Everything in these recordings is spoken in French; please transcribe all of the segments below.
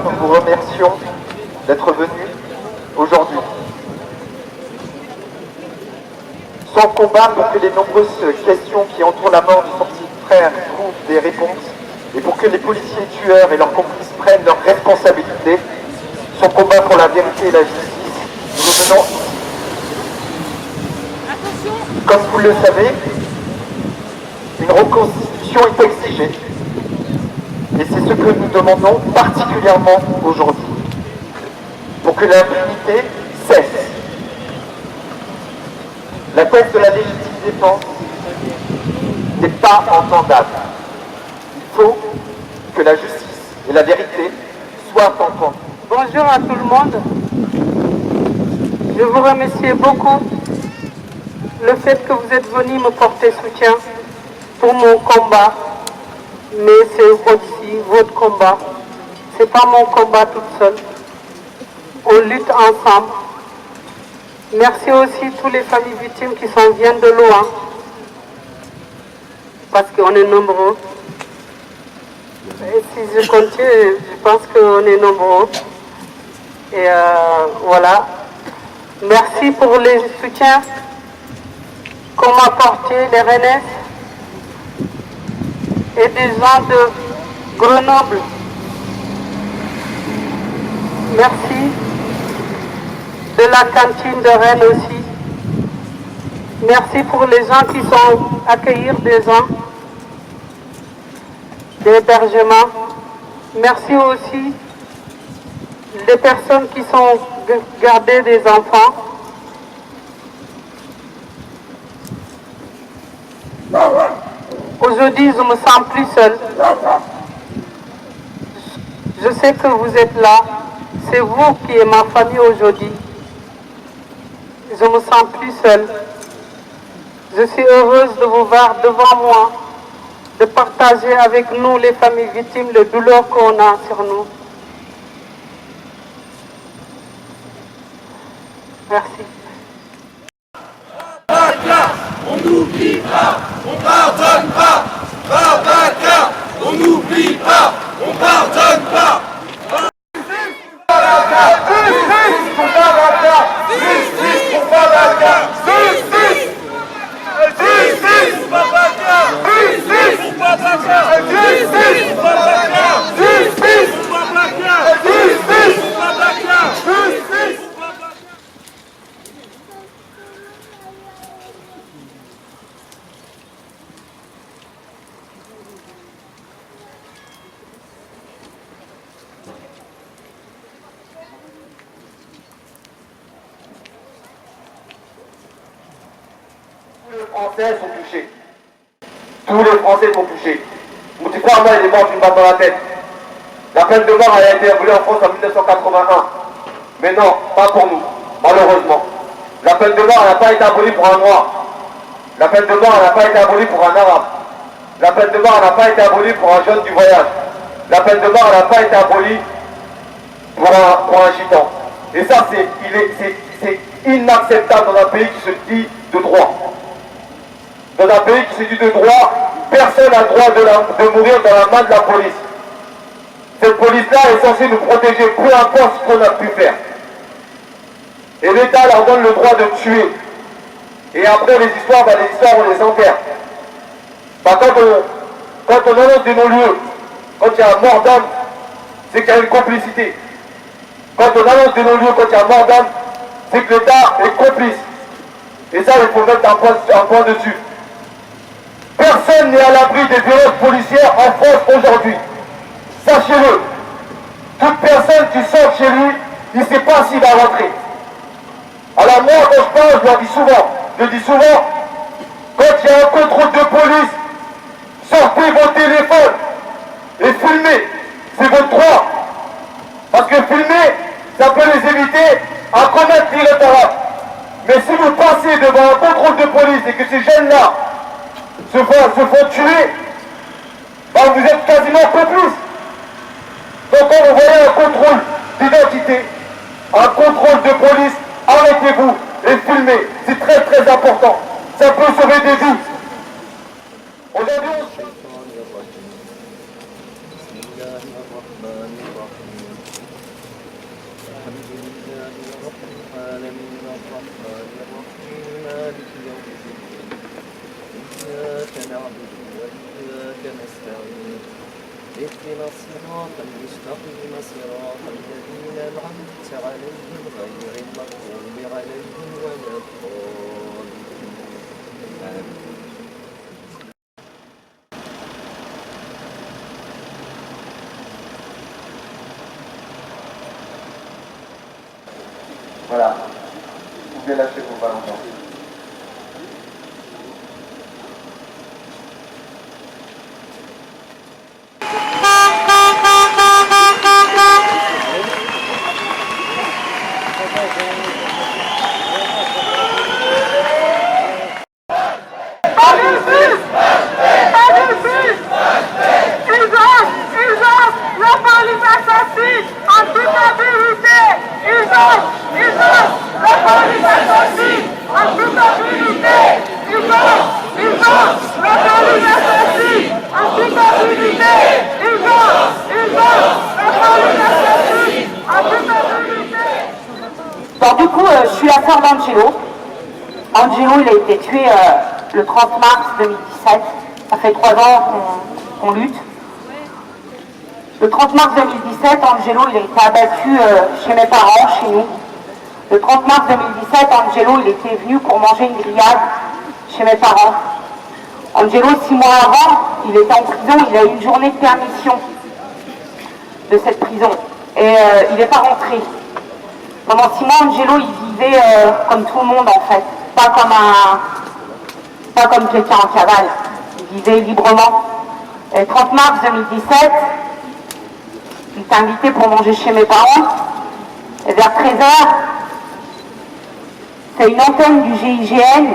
Nous vous remercions d'être venus aujourd'hui. Sans combat pour que les nombreuses questions qui entourent la mort de son petit frère trouvent des réponses et pour que les policiers tueurs et leurs complices prennent leurs responsabilités, son combat pour la vérité et la justice, nous revenons ici. Comme vous le savez, une reconstitution est exigée. Et c'est ce que nous demandons particulièrement aujourd'hui. Pour que l'impunité cesse. La thèse de la légitime défense n'est pas entendable. Il faut que la justice et la vérité soient entendues. Bonjour à tout le monde. Je vous remercie beaucoup le fait que vous êtes venus me porter soutien pour mon combat. Mais c'est aussi votre combat. C'est pas mon combat toute seule. On lutte ensemble. Merci aussi à toutes les familles victimes qui viennent de loin. Parce qu'on est nombreux. Et si je continue, je pense qu'on est nombreux. Et voilà. Merci pour les soutiens qu'on m'a apporté, les Rennes et des gens de Grenoble. Merci de la cantine de Rennes aussi. Merci pour les gens qui sont accueillis des gens d'hébergement. Merci aussi les personnes qui sont gardées des enfants. Aujourd'hui, je me sens plus seule. Je sais que vous êtes là. C'est vous qui êtes ma famille aujourd'hui. Je me sens plus seule. Je suis heureuse de vous voir devant moi, de partager avec nous, les familles victimes, le douleur qu'on a sur nous. Merci. On n'oublie pas, on pardonne pas. Babacar, on n'oublie pas, on pardonne pas. Justice pour Babacar, justice pour Babacar, justice, justice pour Babacar, justice pour Babacar, justice pour Babacar, justice pour Babacar, justice pour Babacar, justice. Français sont touchés. Tous les Français sont touchés. Mon petit frère, moi, il est mort d'une balle dans la tête. La peine de mort a été abolie en France en 1981. Mais non, pas pour nous, malheureusement. La peine de mort n'a pas été abolie pour un noir. La peine de mort n'a pas été abolie pour un arabe. La peine de mort n'a pas été abolie pour un jeune du voyage. La peine de mort n'a pas été abolie pour un gitan. Et ça, c'est inacceptable dans un pays qui se dit de droit. Dans un pays qui se dit de droit, personne n'a le droit de mourir dans la main de la police. Cette police-là est censée nous protéger, peu importe ce qu'on a pu faire. Et l'État leur donne le droit de tuer. Et après les histoires, on les enterre. Bah, quand on annonce des non-lieux, quand il y a mort d'homme, c'est qu'il y a une complicité. Quand on annonce des non-lieux, quand il y a mort d'homme, c'est que l'État est complice. Et ça, il faut mettre un point dessus. Personne n'est à l'abri des violences policières en France aujourd'hui. Sachez-le. Toute personne qui sort chez lui, il ne sait pas s'il va rentrer. Alors moi, quand je parle, je dis souvent, quand il y a un contrôle de police, sortez vos téléphones et filmez. C'est votre droit. Parce que filmer, ça peut les éviter à commettre l'irréparable. Mais si vous passez devant un contrôle de police et que ces jeunes-là se font tuer, ben vous êtes quasiment complices. Donc quand vous voyez un contrôle d'identité, un contrôle de police, arrêtez-vous et filmez. C'est très très important. Ça peut sauver des vies. Aujourd'hui, العالمين الرحمن الرحيم مالك يوم الدين إياك نعبد وإياك نستعين اهدنا الصراط المستقيم صراط الذين أنعمت عليهم غير المغضوب عليهم ولا الضالين آمين. Voilà, vous pouvez lâcher vos ballons. Donc du coup, je suis la sœur d'Angelo. Angelo, il a été tué le 30 mars 2017. Ça fait 3 ans qu'on lutte. Le 30 mars 2017, Angelo, il a été abattu chez mes parents, chez nous. Le 30 mars 2017, Angelo, il était venu pour manger une grillade chez mes parents. Angelo, 6 mois avant, il était en prison, il a eu une journée de permission de cette prison. Et il n'est pas rentré. Pendant 6 mois, Angelo, il vivait comme tout le monde en fait. Pas comme quelqu'un en cavale. Il vivait librement. Et le 30 mars 2017, il était invité pour manger chez mes parents. Et vers 13h, c'est une antenne du GIGN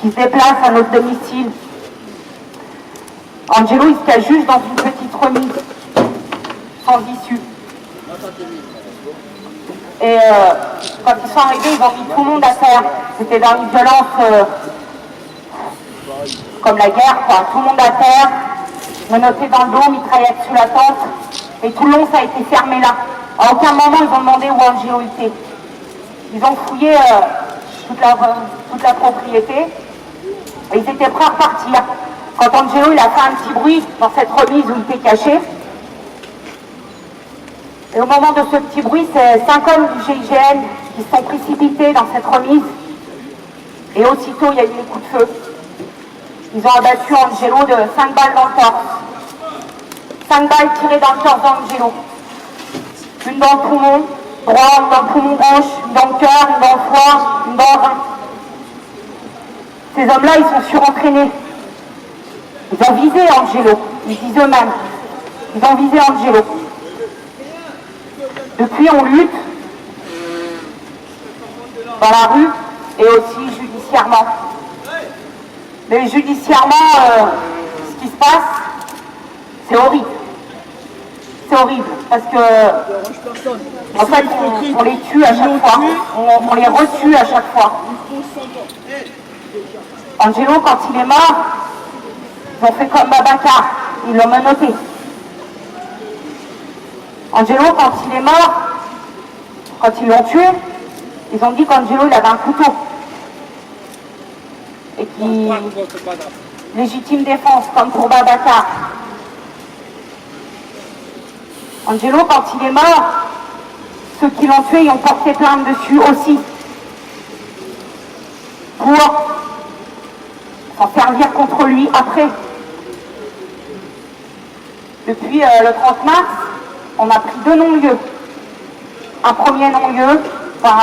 qui se déplace à notre domicile. Angelo, il se cache juste dans une petite remise, sans issue. Et quand ils sont arrivés, ils ont mis tout le monde à terre. C'était dans une violence comme la guerre, quoi. Tout le monde à terre, menotté dans le dos, mitraillette sous la tente. Et tout le long, ça a été fermé là. À aucun moment, ils ont demandé où Angelo était. Ils ont fouillé toute la propriété et ils étaient prêts à repartir. Quand Angelo il a fait un petit bruit dans cette remise où il était caché, et au moment de ce petit bruit, c'est 5 hommes du GIGN qui se sont précipités dans cette remise et aussitôt il y a eu des coups de feu. Ils ont abattu Angelo de 5 balles dans le torse. 5 balles tirées dans le torse d'Angelo. Une dans le poumon droit, une dans le poumon gauche, une dans le cœur, une dans le foie, une dans le rein. Ces hommes-là, ils sont surentraînés. Ils ont visé Angelo, ils disent eux-mêmes. Ils ont visé Angelo. Depuis, on lutte dans la rue et aussi judiciairement. Mais judiciairement, ce qui se passe, c'est horrible. C'est horrible parce que, en fait, on les tue à chaque fois, on les retue à chaque fois. Angelo, quand il est mort, ils ont fait comme Babacar, ils l'ont menotté. Angelo, quand il est mort, quand ils l'ont tué, ils ont dit qu'Angelo, il avait un couteau. Et qui... légitime défense, comme pour Babacar. Angelo, quand il est mort, ceux qui l'ont tué, ils ont porté plainte dessus aussi. Pour s'en servir contre lui après. Depuis le 30 mars, on a pris 2 non-lieux. Un premier non-lieu par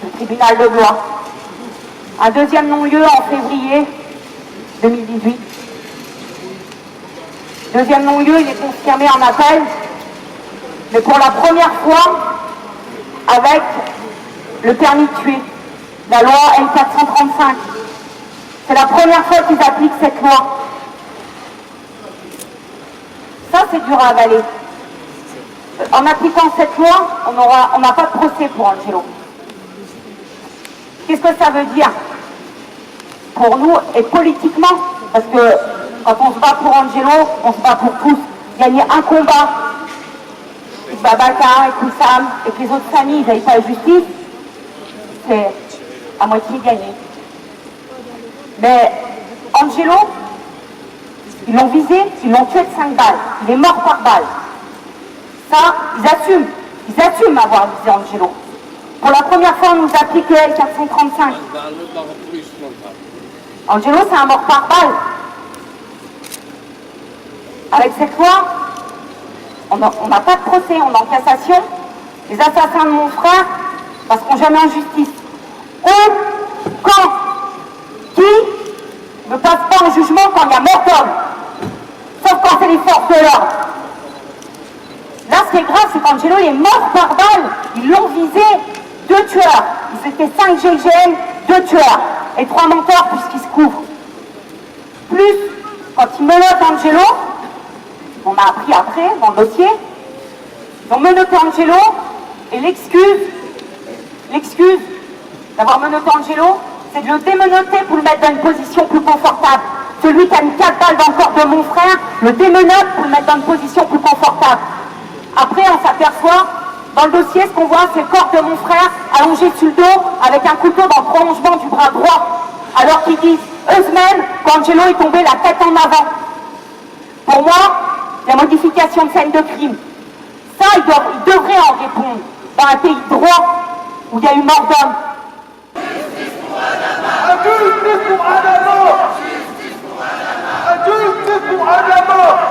le tribunal de Blois. Un deuxième non-lieu en février 2018. Deuxième non-lieu, il est confirmé en appel, mais pour la première fois avec le permis de tuer, la loi L435. C'est la première fois qu'ils appliquent cette loi. Ça, c'est dur à avaler. En appliquant cette loi, on n'a pas de procès pour Angelo. Qu'est-ce que ça veut dire pour nous et politiquement? Parce que quand on se bat pour Angelo, on se bat pour tous. Gagner un combat, Babacar et Koussam et que les autres familles n'aient pas la justice, c'était à moitié gagné. Mais Angelo, ils l'ont visé, ils l'ont tué de 5 balles. Il est mort par balle. Ça, ils assument avoir visé Angelo. Pour la première fois, on nous applique le L435. Angelo, c'est un mort par balle. Avec cette loi, on n'a pas de procès, on est en cassation. Les assassins de mon frère passeront jamais en justice. Qui ne passe pas en jugement quand il y a mort d'homme, sauf quand c'est les forces de l'ordre. Là, ce qui est grave, c'est qu'Angelo est mort par balle. Ils l'ont visé, 2 tueurs. Ils étaient 5 GIGN, 2 tueurs. Et 3 menteurs puisqu'ils se couvrent. Plus, quand ils menottent Angelo, on a appris après, dans le dossier, ils ont menotté Angelo, et l'excuse d'avoir menotté Angelo, c'est de le démenoter pour le mettre dans une position plus confortable. Celui qui a mis 4 balles dans le corps de mon frère, le démenote pour le mettre dans une position plus confortable. Après, on s'aperçoit, dans le dossier, ce qu'on voit, c'est le corps de mon frère allongé sur le dos, avec un couteau dans le prolongement du bras droit. Alors qu'ils disent, eux-mêmes, qu'Angelo est tombé la tête en avant. Pour moi, la modification de scène de crime, ça, ils devraient en répondre dans un pays de droit où il y a eu mort d'homme. Justice pour Adamo! Justice pour Adamo!